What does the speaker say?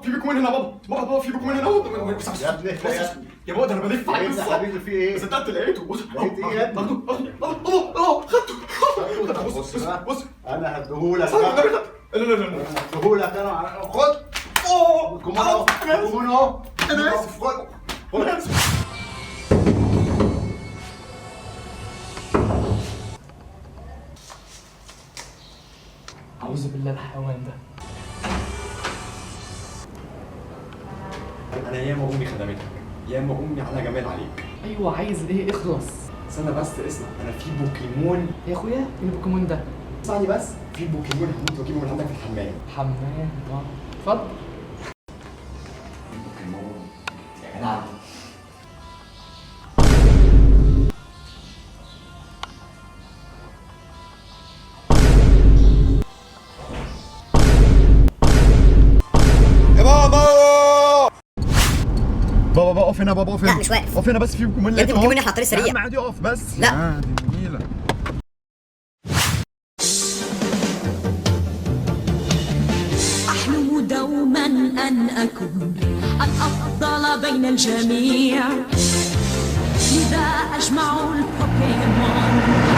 في بيكون هنا بابا في بيكون هنا بابا. يا ابني يا بابا ده انا بلف عليه يا حبيبي في ايه؟ صدقت لقيته. بص لقيت ايه يا ابني؟ خدته. بص انا هديهولك صدق بقى. لا لا لا هديهولك انا. خد كمان اهو كمان اهو. انا اسف انا اسف. أعوذ بالله الحيوان ده. انا ياما امي خدمتك، ياما امي على جمال عليك. أيوه عايز إيه؟ اخلص. استنى بس اسمع، انا في بوكيمون. يا أخويا إيه البوكيمون ده؟ اسمعني بس، في بوكيمون هموت واجيبه من عندك في الحمام. حمام اتفضل. بوكيمون يا جدع. بابا اقف هنا، بابا اقف هنا. لا مش واقف. اقف هنا بس، في بوكيمون يا ابني لقيته بوكيمون يطلع طريق سريع. يا عم عادي اقف بس. لا. دي جميلة. أحلم دوما أن أكون الأفضل بين الجميع، لذا أجمع البوكيمون